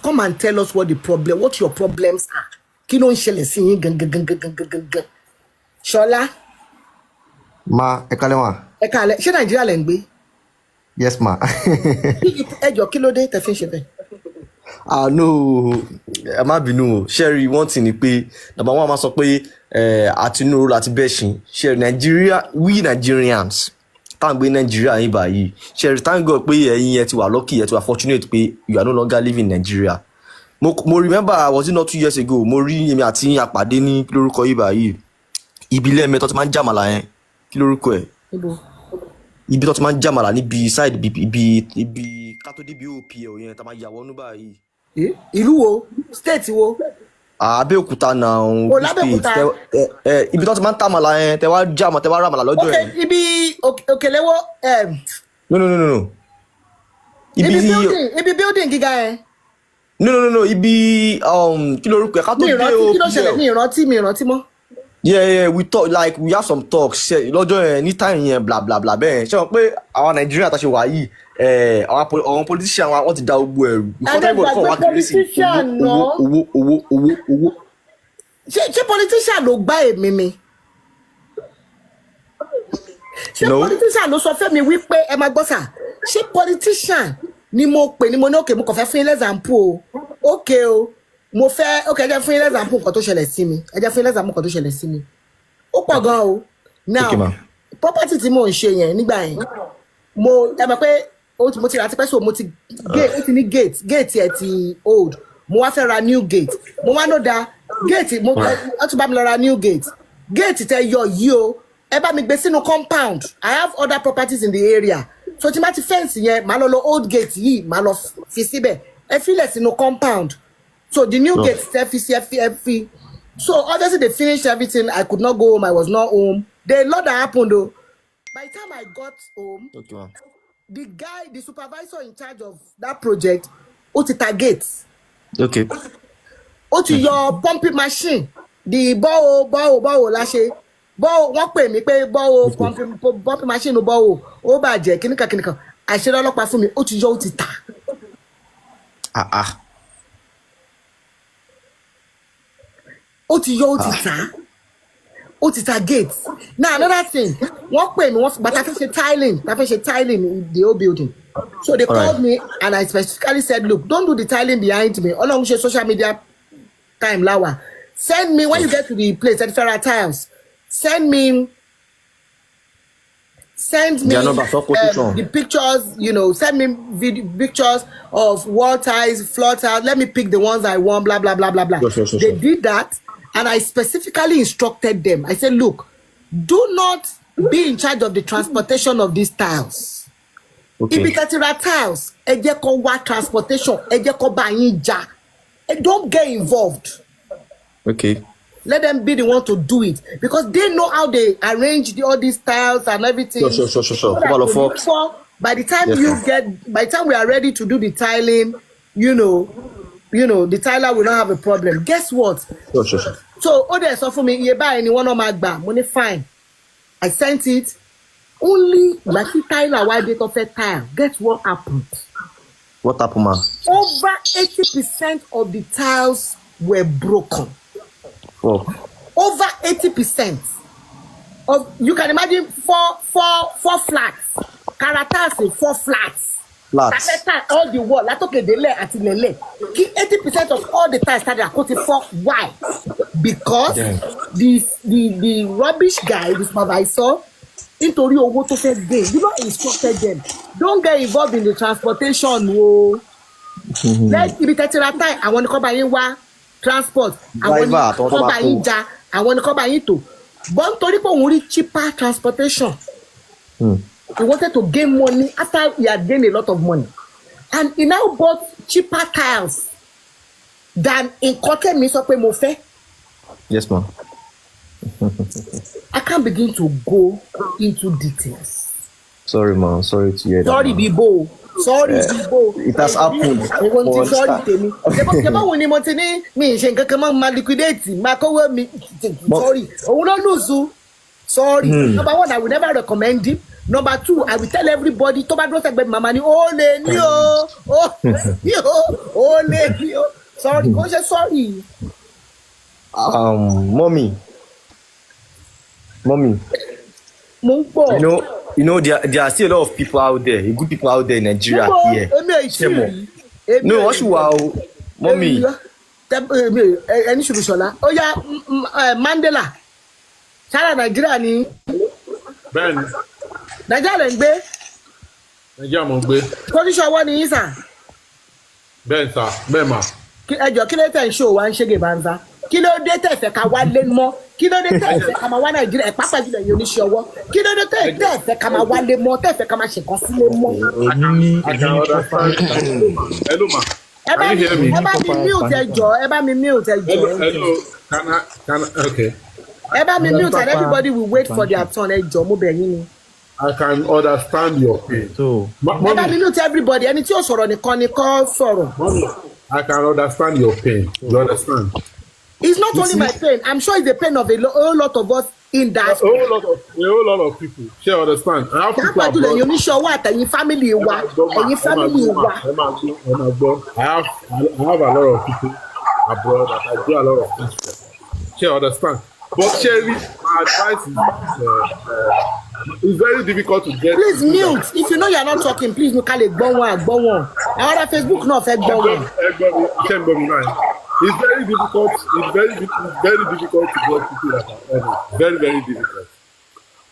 come and tell us what your problems are. Kí ló ń ṣẹlẹ̀ sí yín gangan. Ṣọlá. Ma, ẹ kálẹ́ ma. Ẹ kálẹ́, ṣé Nàìjíríà lẹ ń gbé? Yes ma. Ẹ jọ̀ọ́ kí ló dé tẹ́ fi ń ṣe bẹ́ẹ̀? No, ẹ má bínú o. Sherry, one thing ni pé number one máa sọ pé àtinúró láti bẹ́ṣin. Sherry, we Nigerians tá ń gbé Nigeria yín báyìí. Sherry, thank God pé ẹ̀yin ẹ ti wà lucky, ẹ ti wà fortunate pé you are no longer living in Nigeria. Mo remember, was it not 2 years ago, mo rí èmi àti yín àpàdé ní kí lórúkọ yìí báyìí. Ibi lẹ́ẹ̀mẹ́ tó ti máa ń jàmàlà yẹn. Kí lórúkọ ẹ̀? Ibi tó ti máa ń jàmàlà níbi side ibi kátó débi OPEYEMI yẹn tá máa yàwọ́ nú báyìí. Ìlú wo? State wo? Abẹ́òkúta náà. O l'Abẹ́òkúta. Ibi tó ti máa ń tàmàlà yẹn tẹ wá rà màlà lọ́jọ́ yẹn. Okay, ibi Òkèlèwọ̀. No. Ibi building gíga yẹn. No. Ibi kí lórúkọ ẹ̀ ká tó dé o. Kí ló ṣẹlẹ̀? Mi ìrántí mọ́. Yeah, we talk, like we have some talks. Lọ́jọ́ yẹn ní time yẹn bla bla bla bẹ́ẹ̀. Ṣé wọ́n pé àwọn Nàìjíríà tá ṣe wà yìí àwọn politician wọ́n ti da gbogbo ẹrù. Politician náà. Owó. Ṣé politician ló gbá èmi ni? Ṣé politician ló sọ fẹ́ mi wípé ẹ máa gbọ́ sà? Ṣé politician ni mo pè ní mo ní òkè mo kàn fẹ́ fún yín lẹ́sàmpù o? Ókè o. Mo fẹ́ ẹ jẹ́ fún yín lẹ́sàmpù nǹkan tó ṣẹlẹ̀ sí mi. Ó pọ̀ gan o. Now, property tí mò ń ṣe yẹn nígbà yẹn, ẹ mọ̀ pé mo ti rà tipẹ́ so mo ti ó ti ní gate ẹ̀ ti old. Mo wá fẹ́ ra new gate. Mo wá nóda gate ó tún bá mi lọ ra new gate. Gate tẹ yọ yìí o. Ẹ bá mi gbé sínú compound. I have other properties in the area. So tí má ti fence yẹn, màá lọ old gate yìí, màá lọ fi síbẹ̀. Ẹ filẹ̀ sínú compound. So the new gate FE. So obviously they finished everything. I could not go home. I was not home. The lot that happened though. By the time I got home, the supervisor in charge of that project, ó ti target. Okay. Ó ti your pumping machine. The bow la ṣe. Bow wọ́n pè mí pé bow pumping machine no bow. Ó bàjẹ́ kíníkan. Àṣírí ọlọ́pàá fún mi. Ó ti yọ ó ti tà. Ó ti yọ ó ti ta gate. Now another thing, wọ́n pè mí but ta fẹ́ ṣe tiling in the whole building. So they called me and I specifically said, look, don't do the tiling behind me. Ọlọ́run ṣe social media time láwa. Send me when you get to the place, Federal Tiles. Send me the pictures, send me pictures of wall tiles, floor tiles. Let me pick the ones I want, blah, blah, blah, blah, blah. Sure. They did that, and I specifically instructed them. I said, look, do not be in charge of the transportation of these tiles. Okay. If it's tiles, ẹ jẹ́ kó wá transportation, ẹ jẹ́ kó bá yín jà. Don't get involved. Okay. Let them be the one to do it because they know how they arrange all these tiles and everything. Sure. So by the time we are ready to do the tiling, the tiler will not have a problem. Guess what? Sure. So others offer me iye báyìí ni wọ́n náà máa gbà. Money fine. I sent it. Only like tiler why they offer tile. Guess what happened? What happened, man? Over 80% of the tiles were broken. Oh. Over 80% of you can imagine four flats. Karatasi 4 flats. All the wall. Latoke dele ati lele. 80% of all the tiles started at 44. Why? Because the rubbish guy, the supervisor, nítorí owó tó fẹ́ gbé, you know, instructed them. Don't get involved in the transportation. Let ibi tẹ́tí time. Àwọn ni kó bá yín wá transport. Àwọn ni kó bá yín jà. Àwọn ni kó bá yín tò. But nítorí pé òun rí cheaper transportation. He wanted to gain money after he had gained a lot of money. And he now bought cheaper tiles than in Kotemi sọ pé mo fẹ́. Yes, ma'am. I can't begin to go into details. Sorry, ma'am. Sorry to hear that. Sorry, Bibo. Sorry, Bibo. It has happened. Sorry, Temi. Jeba wo ni mo ti ní mi ṣe nǹkan kan ma liquidate, ma kówó mi. Sorry. Òun ló lose. Sorry. Number one, I will never recommend him. Number two, I will tell everybody tó bá dúró sẹ́gbẹ̀ẹ́ màmá ni ó lè ní o. Ó lè ní sorry kò ṣe sorry. Mommy. Mo ń gbọ́. You know, there are still a lot of people out there, good people out there in Nigeria here. No, what you wow, mommy. Ẹni ṣubú ṣọlá. Ó yá Mandela. Sára Nàìjíríà ni. Bẹ́ẹ̀ni. Nàìjíríà lè ń gbé. Nàìjíríà mo ń gbé. Kọ́níṣọ́ ọwọ́ ni yín sà. Bẹ́ẹ̀ sà, bẹ́ẹ̀ mà. Ẹjọ́ kí ló tẹ̀ ń ṣó wa ń ṣége banza? Kí ló dé tẹ̀fẹ̀ ká wá lé mọ́? Kí ló dé tẹ̀fẹ̀ ká máa wá Nàìjíríà ẹ̀ pápá jùlọ yìí oníṣẹ́ ọwọ́? Kí ló dé tẹ̀fẹ̀ ká máa wá lé mọ́? Tẹ̀fẹ̀ ká máa ṣèkan sílé mọ́? Hello ma. Ẹ bá mi mute ẹjọ́. Hello. Okay. Ẹ bá mi mute and everybody will wait for their turn ẹjọ́ mo bẹ̀ yín ni. I can understand your pain. Ẹ bá mi mute everybody. Ẹni tí ó sọ̀rọ̀ nìkan ni kó sọ̀rọ̀. I can understand your pain. You understand? It's not only my pain. I'm sure it's the pain of a whole lot of us in that. A whole lot of people. She understand. I have people abroad. I family wa. I have a lot of people abroad that I do a lot of things for. She understand. But Sherry, my advice is it's very difficult to get. Please mute. If you know you're not talking, please look at it. Go on. I want Facebook not affect go on. It's very difficult. It's very difficult to get people that are honest. Very, very difficult.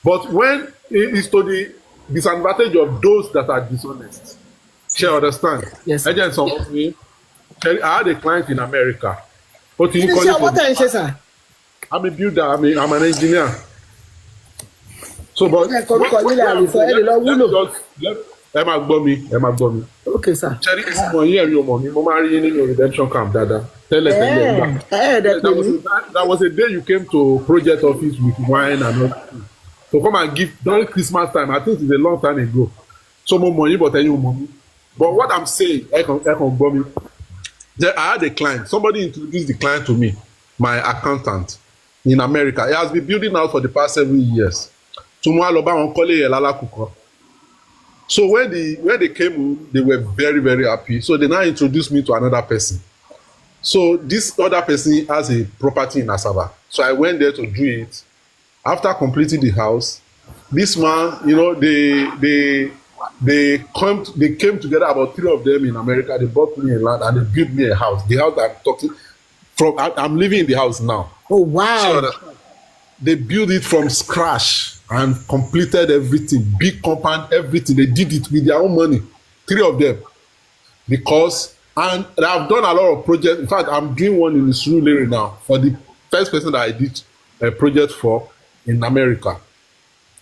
But when it is to the disadvantage of those that are dishonest, she understand. Yes. I had a client in America. What do you call it? Sir? I'm a builder. I'm an engineer. So, but ẹ máa gbọ́ mi. Okay, sir. Cherry mo yín ẹ̀rí ọmọ mi mo máa rí yín nínú redemption camp dáadáa tẹ́lẹ̀ that was a day you came to project office with wine and all to come and give during Christmas time. I think it's a long time ago. So mo mọ̀ yín but ẹ̀yin ò mọ̀ mi. But what I'm saying ẹ kàn gbọ́ mi. I had a client. Somebody introduced the client to me, my accountant in America. He has been building out for the past 7 years. So mo wá lọ bá wọn kọ́lé yẹn lálàkùkọ. So when they came home, they were very, very happy. So they now introduced me to another person. So this other person has a property in Asaba. So I went there to do it. After completing the house, this man, you know, they came together, about 3 of them in America. They bought me a land and they built me a house. The house that I'm talking from, I'm living in the house now. Oh wow! So they built it from scratch and completed everything, big compound, everything. They did it with their own money, 3 of them. And I've done a lot of projects. In fact, I'm doing one in Surulere now for the first person that I did a project for in America.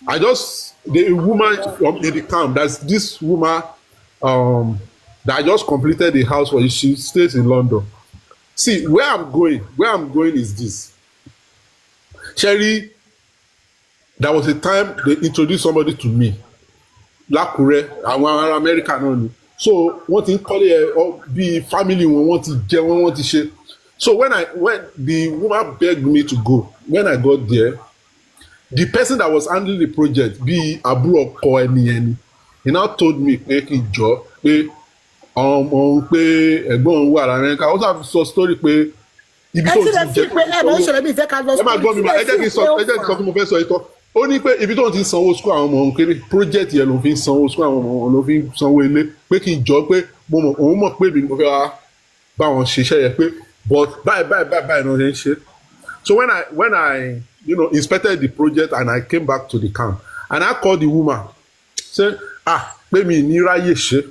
The woman in the camp, that's this woman that I just completed the house for. She stays in London. See, where I'm going is this. Sherry, there was a time they introduced somebody to me. Lakure, àwọn American only. So wọ́n ti ń kọ́lé ẹ bí family wọn, wọ́n ti jẹ wọ́n ti ṣe. So when the woman begged me to go, when I got there, the person that was handling the project, bí àbúrò ọkọ ẹni, he now told me pé kí n jọ pé pé ẹ̀gbọ́n òun wà l'Amẹ́ríkà. Ó sọ sọ story pé ibi tó ti jẹ ẹ máa gbọ́ mi ma ẹ jẹ́ kí n sọ fún mo fẹ́ sọ ìtọ́. Ó ní pé ibi tó ti ń sanwó sukú àwọn ọmọ òun kéré project yẹn ló fi ń sanwó sukú àwọn ọmọ òun ló fi ń sanwó ilé pé kí n jọ pé òun mọ̀ pé mi ni mo fẹ́ wá bá wọn ṣiṣẹ́ yẹn pé but báyìí náà ṣe ń ṣe. So when I inspected the project and I came back to the camp and I called the woman say pé mi ní ráyè ṣe